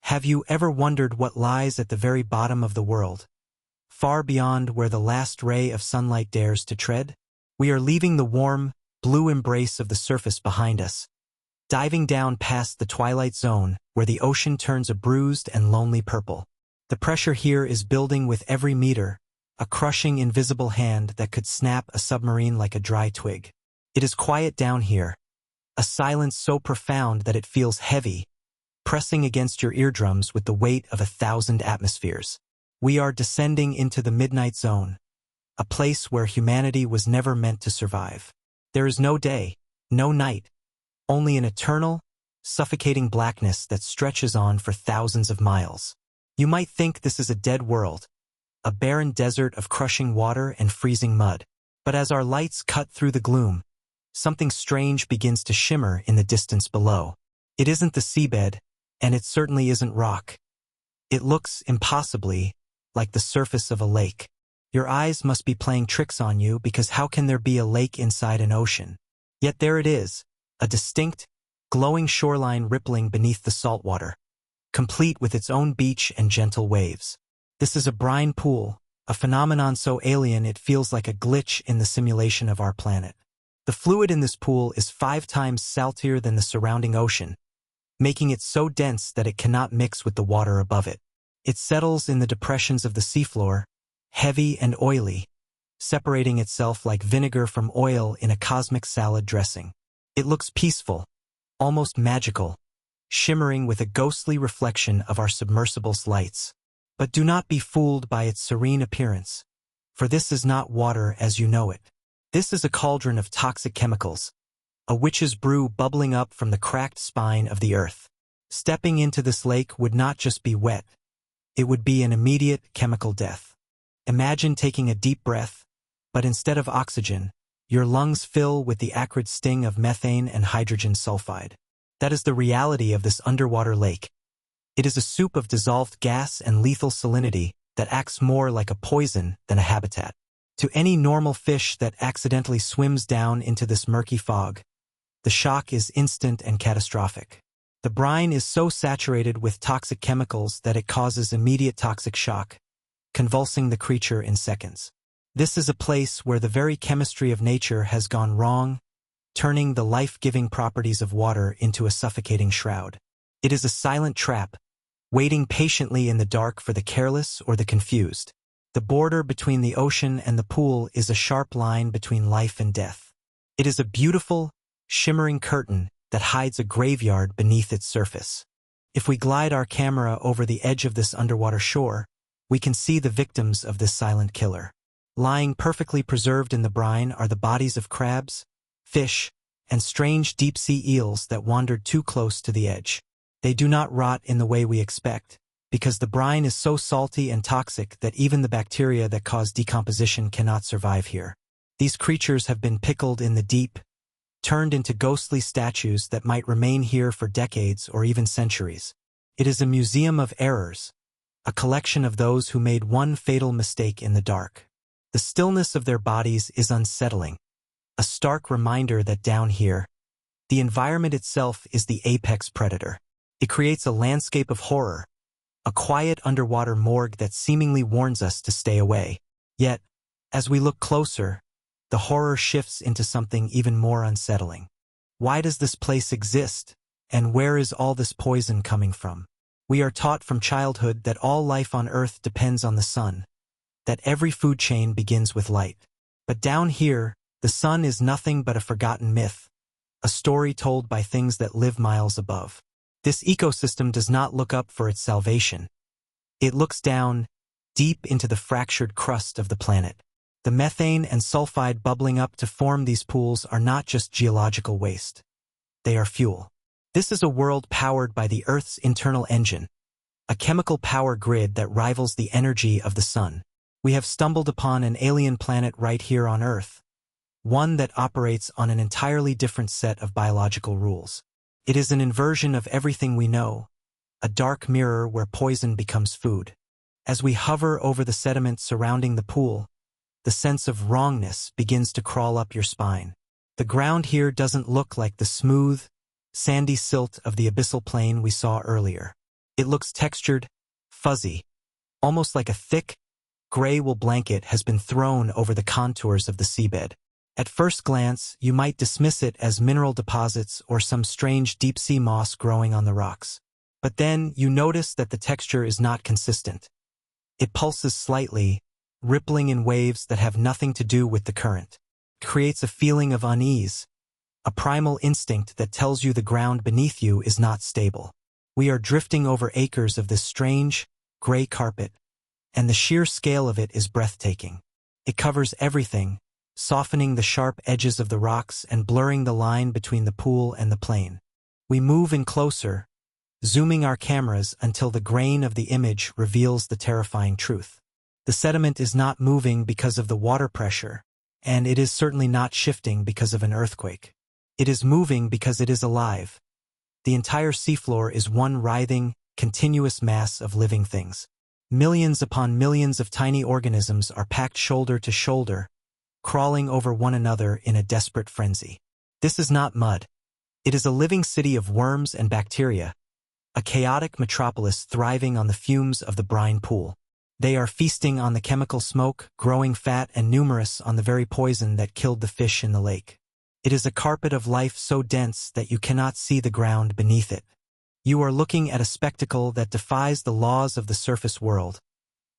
Have you ever wondered what lies at the very bottom of the world, far beyond where the last ray of sunlight dares to tread? We are leaving the warm, blue embrace of the surface behind us, diving down past the twilight zone where the ocean turns a bruised and lonely purple. The pressure here is building with every meter, a crushing invisible hand that could snap a submarine like a dry twig. It is quiet down here, a silence so profound that it feels heavy, pressing against your eardrums with the weight of 1,000 atmospheres. We are descending into the midnight zone, a place where humanity was never meant to survive. There is no day, no night, only an eternal, suffocating blackness that stretches on for thousands of miles. You might think this is a dead world, a barren desert of crushing water and freezing mud. But as our lights cut through the gloom, something strange begins to shimmer in the distance below. It isn't the seabed, and it certainly isn't rock. It looks impossibly like the surface of a lake. Your eyes must be playing tricks on you, because how can there be a lake inside an ocean? Yet there it is, a distinct, glowing shoreline rippling beneath the salt water, complete with its own beach and gentle waves. This is a brine pool, a phenomenon so alien it feels like a glitch in the simulation of our planet. The fluid in this pool is 5 times saltier than the surrounding ocean, making it so dense that it cannot mix with the water above it. It settles in the depressions of the seafloor, heavy and oily, separating itself like vinegar from oil in a cosmic salad dressing. It looks peaceful, almost magical, shimmering with a ghostly reflection of our submersible's lights. But do not be fooled by its serene appearance, for this is not water as you know it. This is a cauldron of toxic chemicals, a witch's brew bubbling up from the cracked spine of the earth. Stepping into this lake would not just be wet, it would be an immediate chemical death. Imagine taking a deep breath, but instead of oxygen, your lungs fill with the acrid sting of methane and hydrogen sulfide. That is the reality of this underwater lake. It is a soup of dissolved gas and lethal salinity that acts more like a poison than a habitat. To any normal fish that accidentally swims down into this murky fog, the shock is instant and catastrophic. The brine is so saturated with toxic chemicals that it causes immediate toxic shock, convulsing the creature in seconds. This is a place where the very chemistry of nature has gone wrong, turning the life-giving properties of water into a suffocating shroud. It is a silent trap, waiting patiently in the dark for the careless or the confused. The border between the ocean and the pool is a sharp line between life and death. It is a beautiful, shimmering curtain that hides a graveyard beneath its surface. If we glide our camera over the edge of this underwater shore, we can see the victims of this silent killer. Lying perfectly preserved in the brine are the bodies of crabs, fish, and strange deep-sea eels that wandered too close to the edge. They do not rot in the way we expect, because the brine is so salty and toxic that even the bacteria that cause decomposition cannot survive here. These creatures have been pickled in the deep, turned into ghostly statues that might remain here for decades or even centuries. It is a museum of errors, a collection of those who made one fatal mistake in the dark. The stillness of their bodies is unsettling, a stark reminder that down here, the environment itself is the apex predator. It creates a landscape of horror, a quiet underwater morgue that seemingly warns us to stay away. Yet, as we look closer, the horror shifts into something even more unsettling. Why does this place exist, and where is all this poison coming from? We are taught from childhood that all life on Earth depends on the sun, that every food chain begins with light. But down here, the sun is nothing but a forgotten myth, a story told by things that live miles above. This ecosystem does not look up for its salvation. It looks down, deep into the fractured crust of the planet. The methane and sulfide bubbling up to form these pools are not just geological waste. They are fuel. This is a world powered by the Earth's internal engine, a chemical power grid that rivals the energy of the sun. We have stumbled upon an alien planet right here on Earth, one that operates on an entirely different set of biological rules. It is an inversion of everything we know, a dark mirror where poison becomes food. As we hover over the sediment surrounding the pool, the sense of wrongness begins to crawl up your spine. The ground here doesn't look like the smooth, sandy silt of the abyssal plain we saw earlier. It looks textured, fuzzy, almost like a thick, gray wool blanket has been thrown over the contours of the seabed. At first glance, you might dismiss it as mineral deposits or some strange deep-sea moss growing on the rocks. But then you notice that the texture is not consistent. It pulses slightly, rippling in waves that have nothing to do with the current. It creates a feeling of unease, a primal instinct that tells you the ground beneath you is not stable. We are drifting over acres of this strange, gray carpet, and the sheer scale of it is breathtaking. It covers everything, softening the sharp edges of the rocks and blurring the line between the pool and the plain. We move in closer, zooming our cameras until the grain of the image reveals the terrifying truth. The sediment is not moving because of the water pressure, and it is certainly not shifting because of an earthquake. It is moving because it is alive. The entire seafloor is one writhing, continuous mass of living things. Millions upon millions of tiny organisms are packed shoulder to shoulder, crawling over one another in a desperate frenzy. This is not mud. It is a living city of worms and bacteria, a chaotic metropolis thriving on the fumes of the brine pool. They are feasting on the chemical smoke, growing fat and numerous on the very poison that killed the fish in the lake. It is a carpet of life so dense that you cannot see the ground beneath it. You are looking at a spectacle that defies the laws of the surface world,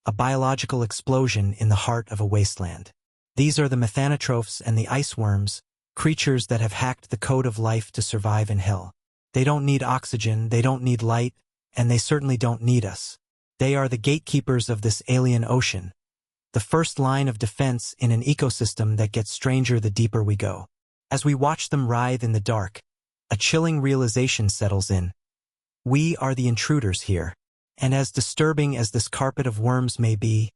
a biological explosion in the heart of a wasteland. These are the methanotrophs and the ice worms, creatures that have hacked the code of life to survive in hell. They don't need oxygen, they don't need light, and they certainly don't need us. They are the gatekeepers of this alien ocean, the first line of defense in an ecosystem that gets stranger the deeper we go. As we watch them writhe in the dark, a chilling realization settles in. We are the intruders here, and as disturbing as this carpet of worms may be,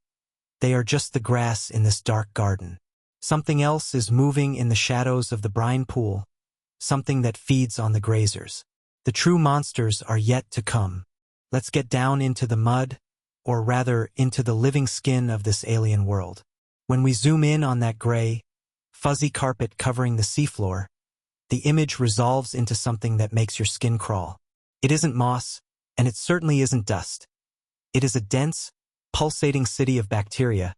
they are just the grass in this dark garden. Something else is moving in the shadows of the brine pool, something that feeds on the grazers. The true monsters are yet to come. Let's get down into the mud, or rather into the living skin of this alien world. When we zoom in on that gray, fuzzy carpet covering the seafloor, the image resolves into something that makes your skin crawl. It isn't moss, and it certainly isn't dust. It is a dense, pulsating city of bacteria,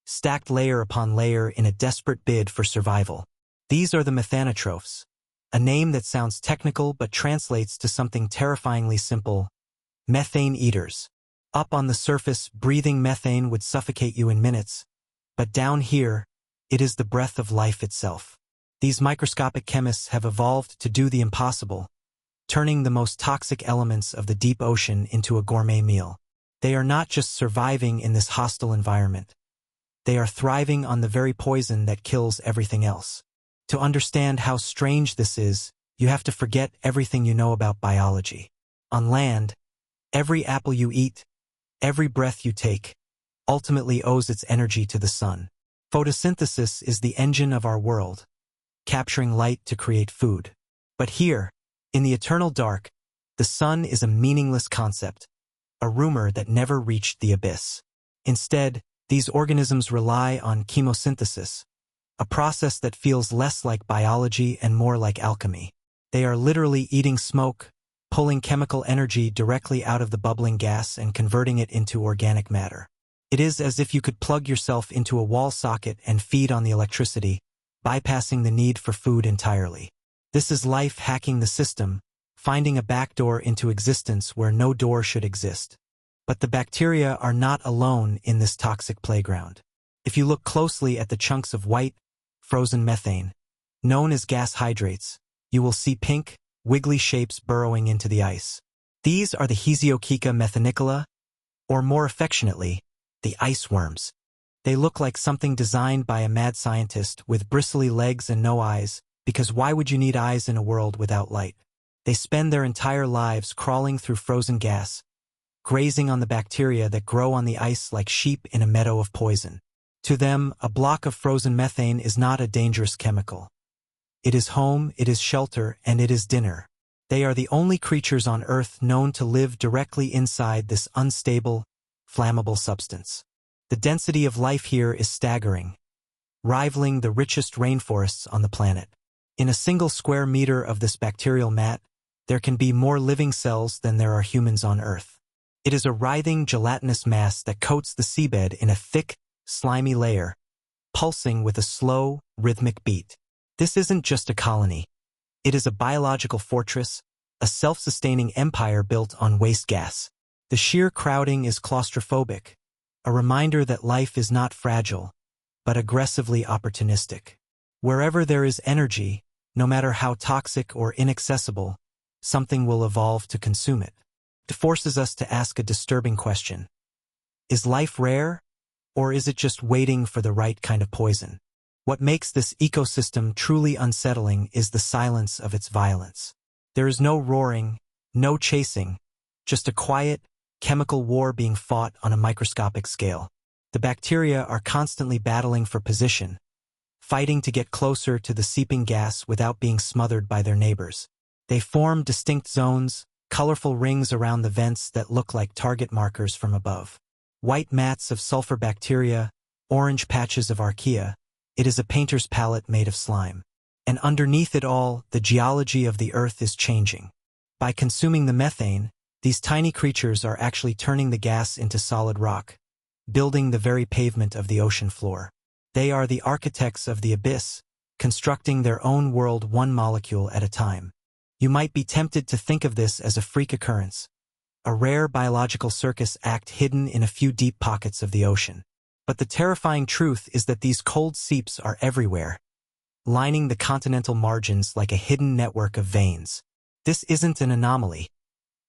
stacked layer upon layer in a desperate bid for survival. These are the methanotrophs, a name that sounds technical but translates to something terrifyingly simple: methane eaters. Up on the surface, breathing methane would suffocate you in minutes, but down here, it is the breath of life itself. These microscopic chemists have evolved to do the impossible, turning the most toxic elements of the deep ocean into a gourmet meal. They are not just surviving in this hostile environment. They are thriving on the very poison that kills everything else. To understand how strange this is, you have to forget everything you know about biology. On land, every apple you eat, every breath you take, ultimately owes its energy to the sun. Photosynthesis is the engine of our world, capturing light to create food. But here, in the eternal dark, the sun is a meaningless concept, a rumor that never reached the abyss. Instead, these organisms rely on chemosynthesis, a process that feels less like biology and more like alchemy. They are literally eating smoke, pulling chemical energy directly out of the bubbling gas and converting it into organic matter. It is as if you could plug yourself into a wall socket and feed on the electricity, bypassing the need for food entirely. This is life hacking the system, finding a backdoor into existence where no door should exist. But the bacteria are not alone in this toxic playground. If you look closely at the chunks of white, frozen methane, known as gas hydrates, you will see pink, wiggly shapes burrowing into the ice. These are the Hesiochica methanicola, or more affectionately, the ice worms. They look like something designed by a mad scientist with bristly legs and no eyes, because why would you need eyes in a world without light? They spend their entire lives crawling through frozen gas, grazing on the bacteria that grow on the ice like sheep in a meadow of poison. To them, a block of frozen methane is not a dangerous chemical. It is home, it is shelter, and it is dinner. They are the only creatures on Earth known to live directly inside this unstable, flammable substance. The density of life here is staggering, rivaling the richest rainforests on the planet. In a single square meter of this bacterial mat, there can be more living cells than there are humans on Earth. It is a writhing, gelatinous mass that coats the seabed in a thick, slimy layer, pulsing with a slow, rhythmic beat. This isn't just a colony. It is a biological fortress, a self-sustaining empire built on waste gas. The sheer crowding is claustrophobic, a reminder that life is not fragile, but aggressively opportunistic. Wherever there is energy, no matter how toxic or inaccessible, something will evolve to consume it. It forces us to ask a disturbing question. Is life rare, or is it just waiting for the right kind of poison? What makes this ecosystem truly unsettling is the silence of its violence. There is no roaring, no chasing, just a quiet, chemical war being fought on a microscopic scale. The bacteria are constantly battling for position, fighting to get closer to the seeping gas without being smothered by their neighbors. They form distinct zones, colorful rings around the vents that look like target markers from above. White mats of sulfur bacteria, orange patches of archaea. It is a painter's palette made of slime. And underneath it all, the geology of the earth is changing. By consuming the methane, these tiny creatures are actually turning the gas into solid rock, building the very pavement of the ocean floor. They are the architects of the abyss, constructing their own world one molecule at a time. You might be tempted to think of this as a freak occurrence, a rare biological circus act hidden in a few deep pockets of the ocean. But the terrifying truth is that these cold seeps are everywhere, lining the continental margins like a hidden network of veins. This isn't an anomaly.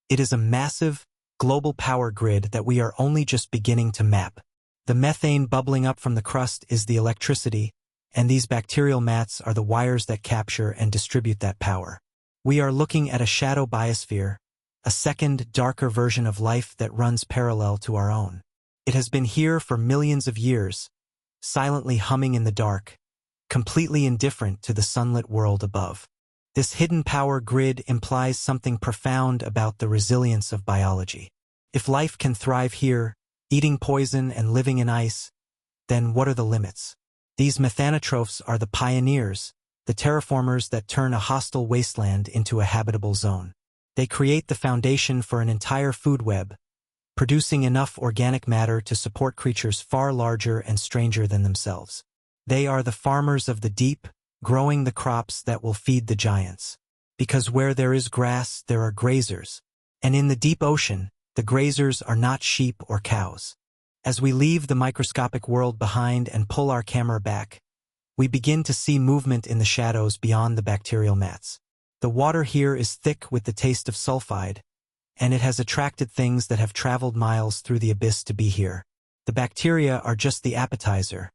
It is a massive, global power grid that we are only just beginning to map. The methane bubbling up from the crust is the electricity, and these bacterial mats are the wires that capture and distribute that power. We are looking at a shadow biosphere, a second, darker version of life that runs parallel to our own. It has been here for millions of years, silently humming in the dark, completely indifferent to the sunlit world above. This hidden power grid implies something profound about the resilience of biology. If life can thrive here, eating poison and living in ice, then what are the limits? These methanotrophs are the pioneers, the terraformers that turn a hostile wasteland into a habitable zone. They create the foundation for an entire food web, producing enough organic matter to support creatures far larger and stranger than themselves. They are the farmers of the deep, growing the crops that will feed the giants. Because where there is grass, there are grazers. And in the deep ocean, the grazers are not sheep or cows. As we leave the microscopic world behind and pull our camera back, we begin to see movement in the shadows beyond the bacterial mats. The water here is thick with the taste of sulfide, and it has attracted things that have traveled miles through the abyss to be here. The bacteria are just the appetizer,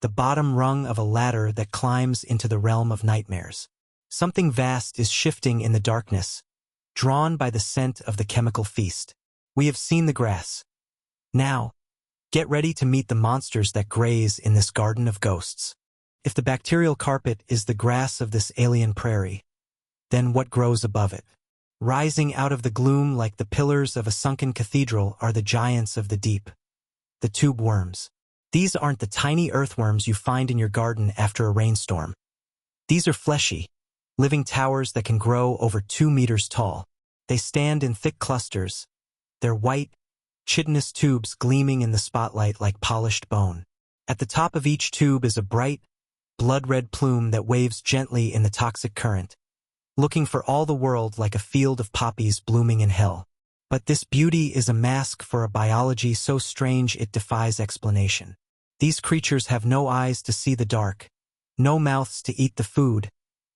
the bottom rung of a ladder that climbs into the realm of nightmares. Something vast is shifting in the darkness, drawn by the scent of the chemical feast. We have seen the grass. Now, get ready to meet the monsters that graze in this garden of ghosts. If the bacterial carpet is the grass of this alien prairie, then what grows above it? Rising out of the gloom like the pillars of a sunken cathedral are the giants of the deep, the tube worms. These aren't the tiny earthworms you find in your garden after a rainstorm. These are fleshy, living towers that can grow over 2 meters tall. They stand in thick clusters, their white, chitinous tubes gleaming in the spotlight like polished bone. At the top of each tube is a bright, blood-red plume that waves gently in the toxic current, looking for all the world like a field of poppies blooming in hell. But this beauty is a mask for a biology so strange it defies explanation. These creatures have no eyes to see the dark, no mouths to eat the food,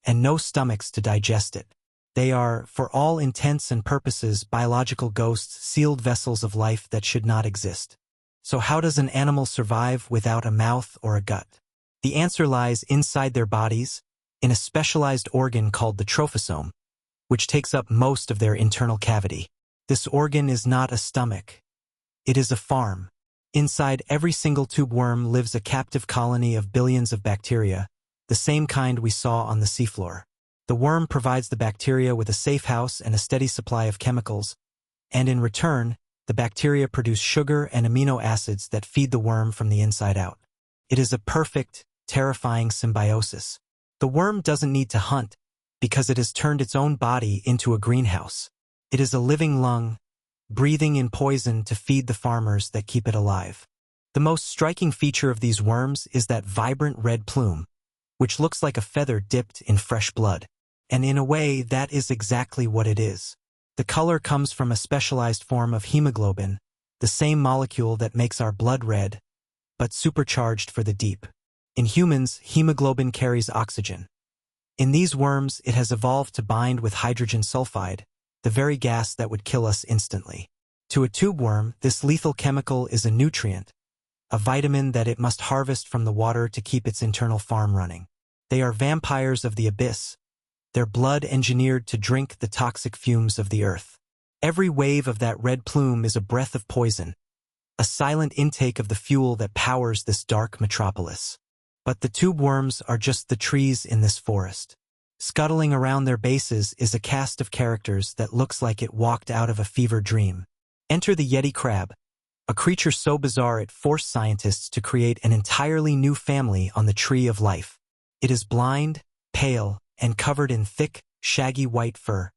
and no stomachs to digest it. They are, for all intents and purposes, biological ghosts, sealed vessels of life that should not exist. So how does an animal survive without a mouth or a gut? The answer lies inside their bodies, in a specialized organ called the trophosome, which takes up most of their internal cavity. This organ is not a stomach. It is a farm. Inside every single tube worm lives a captive colony of billions of bacteria, the same kind we saw on the seafloor. The worm provides the bacteria with a safe house and a steady supply of chemicals, and in return, the bacteria produce sugar and amino acids that feed the worm from the inside out. It is a perfect, terrifying symbiosis. The worm doesn't need to hunt because it has turned its own body into a greenhouse. It is a living lung, breathing in poison to feed the farmers that keep it alive. The most striking feature of these worms is that vibrant red plume, which looks like a feather dipped in fresh blood. And in a way, that is exactly what it is. The color comes from a specialized form of hemoglobin, the same molecule that makes our blood red, but supercharged for the deep. In humans, hemoglobin carries oxygen. In these worms, it has evolved to bind with hydrogen sulfide, the very gas that would kill us instantly. To a tube worm, this lethal chemical is a nutrient, a vitamin that it must harvest from the water to keep its internal farm running. They are vampires of the abyss, their blood engineered to drink the toxic fumes of the earth. Every wave of that red plume is a breath of poison, a silent intake of the fuel that powers this dark metropolis. But the tube worms are just the trees in this forest. Scuttling around their bases is a cast of characters that looks like it walked out of a fever dream. Enter the Yeti crab, a creature so bizarre it forced scientists to create an entirely new family on the tree of life. It is blind, pale, and covered in thick, shaggy white fur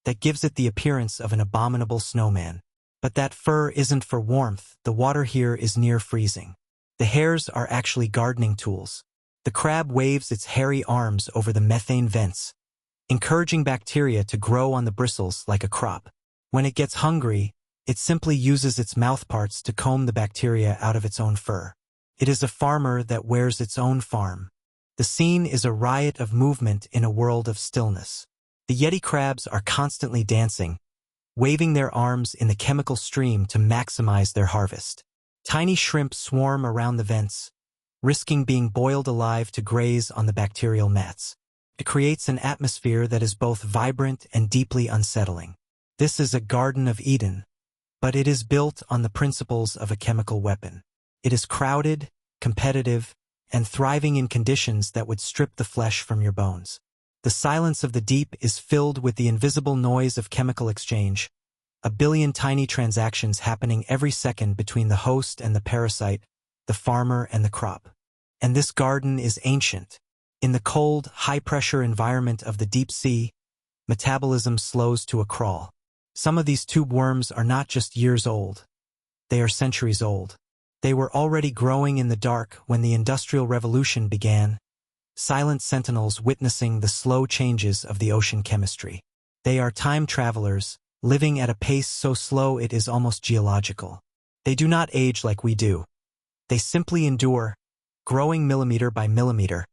that gives it the appearance of an abominable snowman. But that fur isn't for warmth. The water here is near freezing. The hairs are actually gardening tools. The crab waves its hairy arms over the methane vents, encouraging bacteria to grow on the bristles like a crop. When it gets hungry, it simply uses its mouthparts to comb the bacteria out of its own fur. It is a farmer that wears its own farm. The scene is a riot of movement in a world of stillness. The Yeti crabs are constantly dancing, waving their arms in the chemical stream to maximize their harvest. Tiny shrimp swarm around the vents, risking being boiled alive to graze on the bacterial mats. It creates an atmosphere that is both vibrant and deeply unsettling. This is a Garden of Eden, but it is built on the principles of a chemical weapon. It is crowded, competitive, and thriving in conditions that would strip the flesh from your bones. The silence of the deep is filled with the invisible noise of chemical exchange, a billion tiny transactions happening every second between the host and the parasite, the farmer and the crop. And this garden is ancient. In the cold, high-pressure environment of the deep sea, metabolism slows to a crawl. Some of these tube worms are not just years old. They are centuries old. They were already growing in the dark when the Industrial Revolution began, silent sentinels witnessing the slow changes of the ocean chemistry. They are time travelers, living at a pace so slow it is almost geological. They do not age like we do. They simply endure, growing millimeter by millimeter,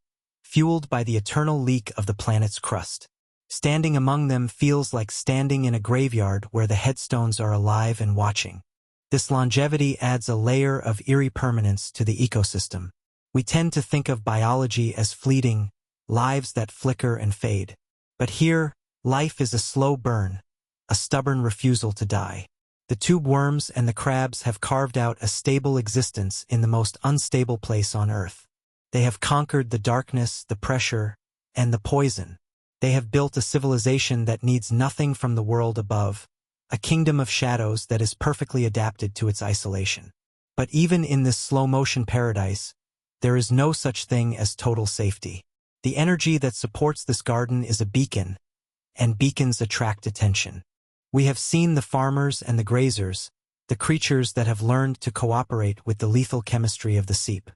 fueled by the eternal leak of the planet's crust. Standing among them feels like standing in a graveyard where the headstones are alive and watching. This longevity adds a layer of eerie permanence to the ecosystem. We tend to think of biology as fleeting, lives that flicker and fade. But here, life is a slow burn, a stubborn refusal to die. The tube worms and the crabs have carved out a stable existence in the most unstable place on Earth. They have conquered the darkness, the pressure, and the poison. They have built a civilization that needs nothing from the world above, a kingdom of shadows that is perfectly adapted to its isolation. But even in this slow-motion paradise, there is no such thing as total safety. The energy that supports this garden is a beacon, and beacons attract attention. We have seen the farmers and the grazers, the creatures that have learned to cooperate with the lethal chemistry of the seep.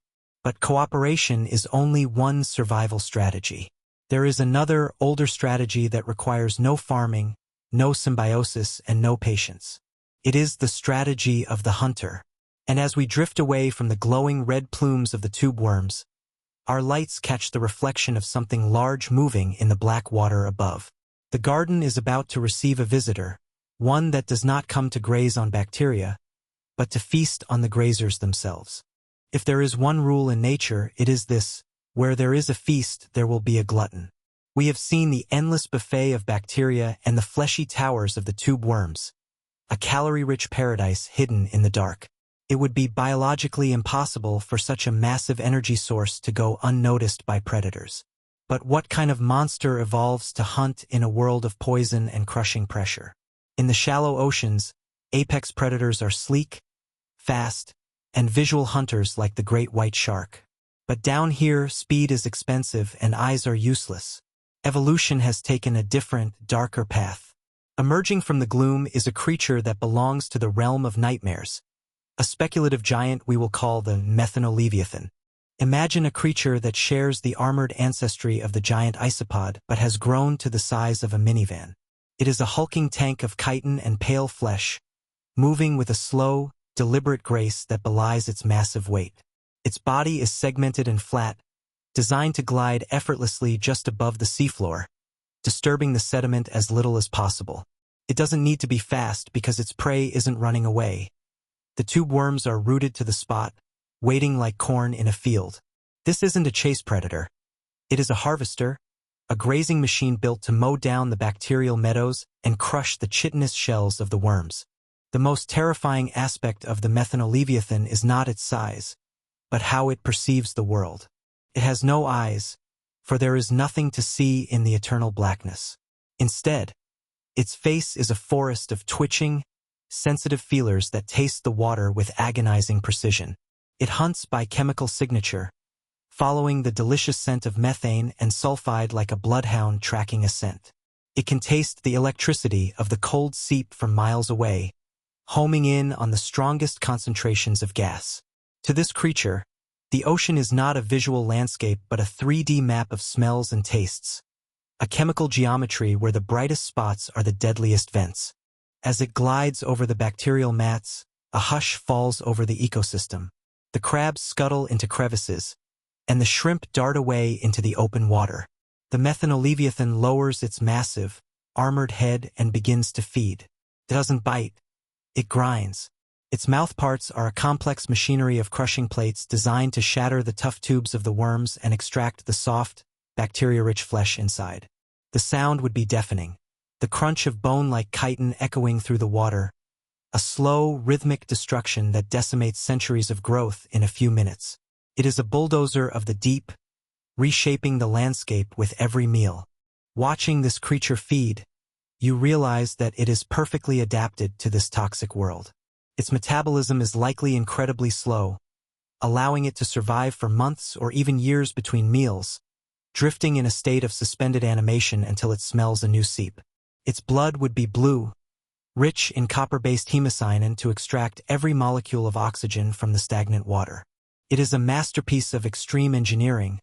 But cooperation is only one survival strategy. There is another, older strategy that requires no farming, no symbiosis, and no patience. It is the strategy of the hunter. And as we drift away from the glowing red plumes of the tube worms, our lights catch the reflection of something large moving in the black water above. The garden is about to receive a visitor, one that does not come to graze on bacteria, but to feast on the grazers themselves. If there is one rule in nature, it is this: where there is a feast, there will be a glutton. We have seen the endless buffet of bacteria and the fleshy towers of the tube worms, a calorie-rich paradise hidden in the dark. It would be biologically impossible for such a massive energy source to go unnoticed by predators. But what kind of monster evolves to hunt in a world of poison and crushing pressure? In the shallow oceans, apex predators are sleek, fast, and visual hunters like the great white shark. But down here, speed is expensive and eyes are useless. Evolution has taken a different, darker path. Emerging from the gloom is a creature that belongs to the realm of nightmares, a speculative giant we will call the Methane. Imagine a creature that shares the armored ancestry of the giant isopod but has grown to the size of a minivan. It is a hulking tank of chitin and pale flesh, moving with a slow, deliberate grace that belies its massive weight. Its body is segmented and flat, designed to glide effortlessly just above the seafloor, disturbing the sediment as little as possible. It doesn't need to be fast because its prey isn't running away. The tube worms are rooted to the spot, waiting like corn in a field. This isn't a chase predator. It is a harvester, a grazing machine built to mow down the bacterial meadows and crush the chitinous shells of the worms. The most terrifying aspect of the Methane is not its size, but how it perceives the world. It has no eyes, for there is nothing to see in the eternal blackness. Instead, its face is a forest of twitching, sensitive feelers that taste the water with agonizing precision. It hunts by chemical signature, following the delicious scent of methane and sulfide like a bloodhound tracking a scent. It can taste the electricity of the cold seep from miles away, homing in on the strongest concentrations of gas. To this creature, the ocean is not a visual landscape but a 3D map of smells and tastes, a chemical geometry where the brightest spots are the deadliest vents. As it glides over the bacterial mats, a hush falls over the ecosystem. The crabs scuttle into crevices, and the shrimp dart away into the open water. The Methane lowers its massive, armored head and begins to feed. It doesn't bite. It grinds. Its mouthparts are a complex machinery of crushing plates designed to shatter the tough tubes of the worms and extract the soft, bacteria-rich flesh inside. The sound would be deafening, the crunch of bone like chitin echoing through the water, a slow, rhythmic destruction that decimates centuries of growth in a few minutes. It is a bulldozer of the deep, reshaping the landscape with every meal. Watching this creature feed, you realize that it is perfectly adapted to this toxic world. Its metabolism is likely incredibly slow, allowing it to survive for months or even years between meals, drifting in a state of suspended animation until it smells a new seep. Its blood would be blue, rich in copper-based hemocyanin to extract every molecule of oxygen from the stagnant water. It is a masterpiece of extreme engineering,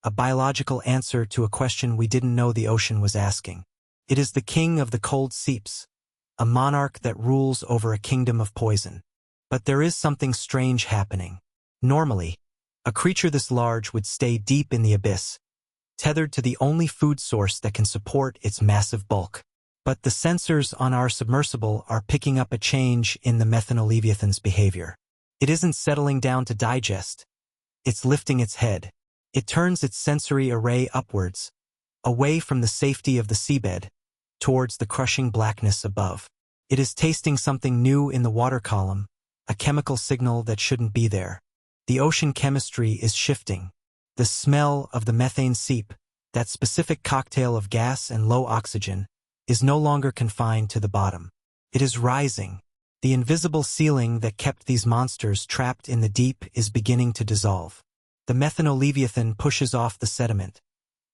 a biological answer to a question we didn't know the ocean was asking. It is the king of the cold seeps, a monarch that rules over a kingdom of poison. But there is something strange happening. Normally, a creature this large would stay deep in the abyss, tethered to the only food source that can support its massive bulk. But the sensors on our submersible are picking up a change in the Methane behavior. It isn't settling down to digest. It's lifting its head. It turns its sensory array upwards, away from the safety of the seabed, towards the crushing blackness above. It is tasting something new in the water column, a chemical signal that shouldn't be there. The ocean chemistry is shifting. The smell of the methane seep, that specific cocktail of gas and low oxygen, is no longer confined to the bottom. It is rising. The invisible ceiling that kept these monsters trapped in the deep is beginning to dissolve. The Methane pushes off the sediment,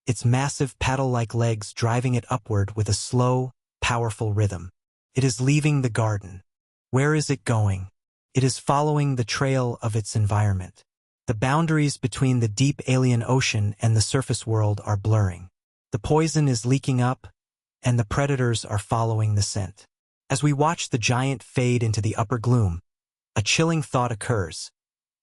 its massive paddle-like legs driving it upward with a slow, powerful rhythm. It is leaving the garden. Where is it going? It is following the trail of its environment. The boundaries between the deep alien ocean and the surface world are blurring. The poison is leaking up, and the predators are following the scent. As we watch the giant fade into the upper gloom, a chilling thought occurs.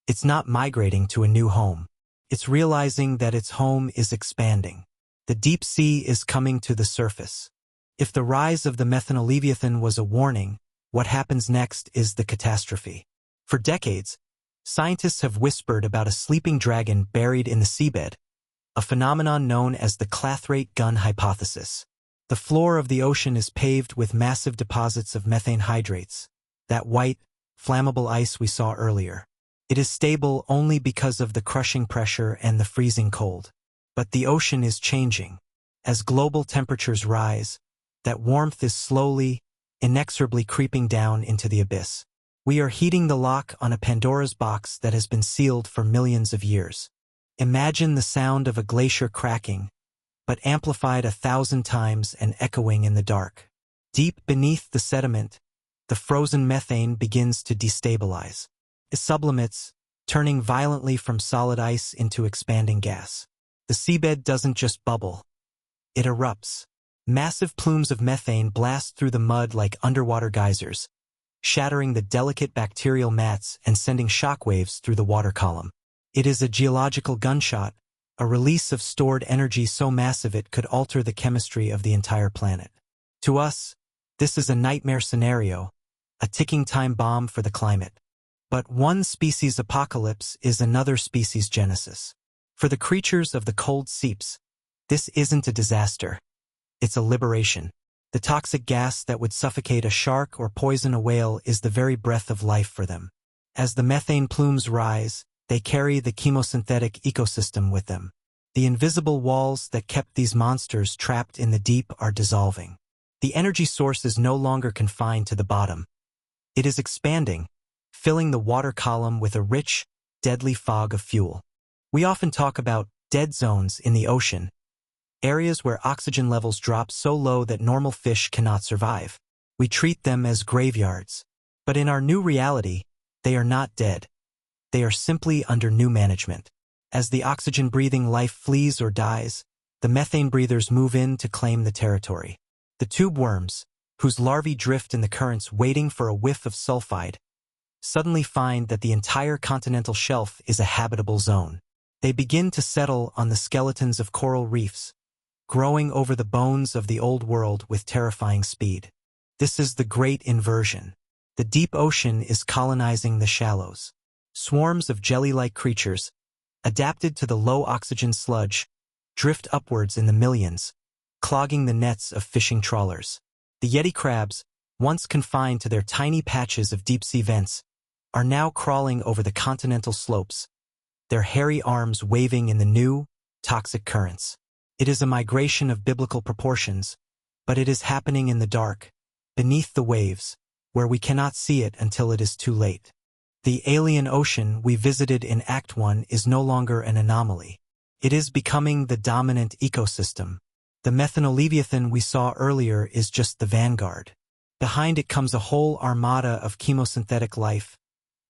It's not migrating to a new home. It's realizing that its home is expanding. The deep sea is coming to the surface. If the rise of the Methane was a warning, what happens next is the catastrophe. For decades, scientists have whispered about a sleeping dragon buried in the seabed, a phenomenon known as the clathrate gun hypothesis. The floor of the ocean is paved with massive deposits of methane hydrates, that white, flammable ice we saw earlier. It is stable only because of the crushing pressure and the freezing cold. But the ocean is changing. As global temperatures rise, that warmth is slowly, inexorably creeping down into the abyss. We are heating the lock on a Pandora's box that has been sealed for millions of years. Imagine the sound of a glacier cracking, but amplified 1,000 times and echoing in the dark. Deep beneath the sediment, the frozen methane begins to destabilize. It sublimates, turning violently from solid ice into expanding gas. The seabed doesn't just bubble, it erupts. Massive plumes of methane blast through the mud like underwater geysers, shattering the delicate bacterial mats and sending shockwaves through the water column. It is a geological gunshot, a release of stored energy so massive it could alter the chemistry of the entire planet. To us, this is a nightmare scenario, a ticking time bomb for the climate. But one species' apocalypse is another species' genesis. For the creatures of the cold seeps, this isn't a disaster. It's a liberation. The toxic gas that would suffocate a shark or poison a whale is the very breath of life for them. As the methane plumes rise, they carry the chemosynthetic ecosystem with them. The invisible walls that kept these monsters trapped in the deep are dissolving. The energy source is no longer confined to the bottom. It is expanding, filling the water column with a rich, deadly fog of fuel. We often talk about dead zones in the ocean, areas where oxygen levels drop so low that normal fish cannot survive. We treat them as graveyards. But in our new reality, they are not dead. They are simply under new management. As the oxygen-breathing life flees or dies, the methane breathers move in to claim the territory. The tube worms, whose larvae drift in the currents waiting for a whiff of sulfide, suddenly find that the entire continental shelf is a habitable zone. They begin to settle on the skeletons of coral reefs, growing over the bones of the old world with terrifying speed. This is the great inversion. The deep ocean is colonizing the shallows. Swarms of jelly-like creatures, adapted to the low oxygen sludge, drift upwards in the millions, clogging the nets of fishing trawlers. The yeti crabs, once confined to their tiny patches of deep-sea vents, are now crawling over the continental slopes, their hairy arms waving in the new, toxic currents. It is a migration of biblical proportions, but it is happening in the dark, beneath the waves, where we cannot see it until it is too late. The alien ocean we visited in Act 1 is no longer an anomaly. It is becoming the dominant ecosystem. The methanolevithan we saw earlier is just the vanguard. Behind it comes a whole armada of chemosynthetic life,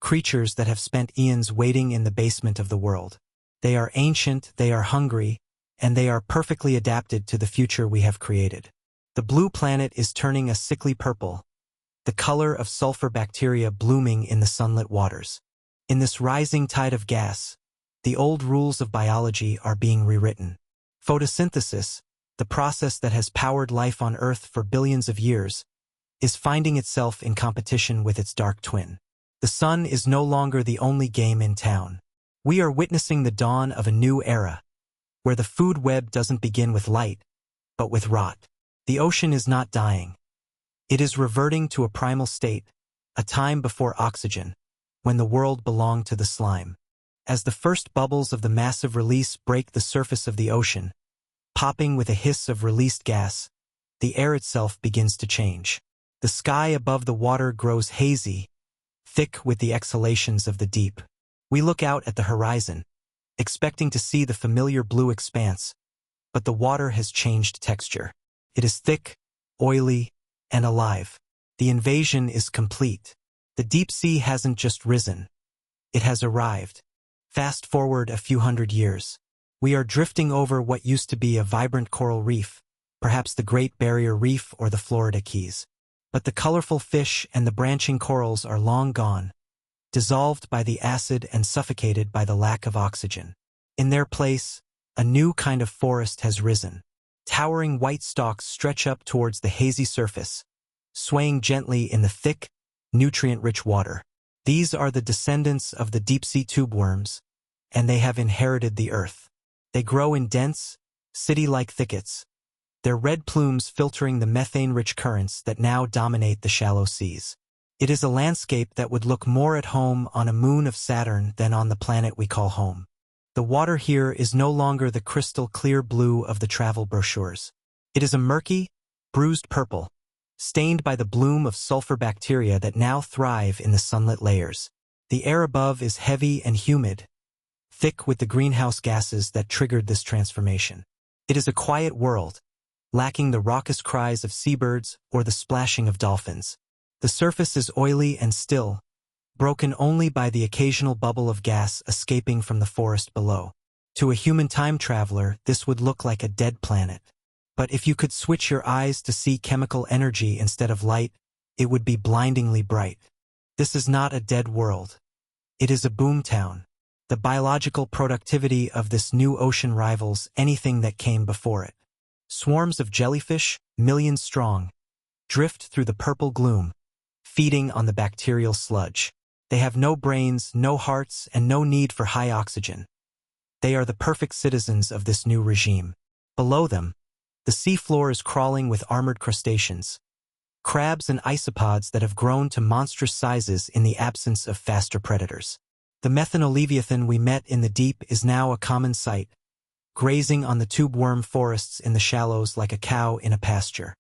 creatures that have spent eons waiting in the basement of the world. They are ancient, they are hungry, and they are perfectly adapted to the future we have created. The blue planet is turning a sickly purple, the color of sulfur bacteria blooming in the sunlit waters. In this rising tide of gas, the old rules of biology are being rewritten. Photosynthesis, the process that has powered life on Earth for billions of years, is finding itself in competition with its dark twin. The sun is no longer the only game in town. We are witnessing the dawn of a new era, where the food web doesn't begin with light, but with rot. The ocean is not dying. It is reverting to a primal state, a time before oxygen, when the world belonged to the slime. As the first bubbles of the massive release break the surface of the ocean, popping with a hiss of released gas, the air itself begins to change. The sky above the water grows hazy, thick with the exhalations of the deep. We look out at the horizon, expecting to see the familiar blue expanse, but the water has changed texture. It is thick, oily, and alive. The invasion is complete. The deep sea hasn't just risen. It has arrived. Fast forward a few hundred years. We are drifting over what used to be a vibrant coral reef, perhaps the Great Barrier Reef or the Florida Keys. But the colorful fish and the branching corals are long gone, dissolved by the acid and suffocated by the lack of oxygen. In their place, a new kind of forest has risen. Towering white stalks stretch up towards the hazy surface, swaying gently in the thick, nutrient-rich water. These are the descendants of the deep-sea tube worms, and they have inherited the earth. They grow in dense, city-like thickets, their red plumes filtering the methane-rich currents that now dominate the shallow seas. It is a landscape that would look more at home on a moon of Saturn than on the planet we call home. The water here is no longer the crystal-clear blue of the travel brochures. It is a murky, bruised purple, stained by the bloom of sulfur bacteria that now thrive in the sunlit layers. The air above is heavy and humid, thick with the greenhouse gases that triggered this transformation. It is a quiet world, lacking the raucous cries of seabirds or the splashing of dolphins. The surface is oily and still, broken only by the occasional bubble of gas escaping from the forest below. To a human time traveler, this would look like a dead planet. But if you could switch your eyes to see chemical energy instead of light, it would be blindingly bright. This is not a dead world. It is a boomtown. The biological productivity of this new ocean rivals anything that came before it. Swarms of jellyfish, millions strong, drift through the purple gloom, feeding on the bacterial sludge. They have no brains, no hearts, and no need for high oxygen. They are the perfect citizens of this new regime. Below them, the seafloor is crawling with armored crustaceans, crabs and isopods that have grown to monstrous sizes in the absence of faster predators. The methanoleviathan we met in the deep is now a common sight, grazing on the tube worm forests in the shallows like a cow in a pasture.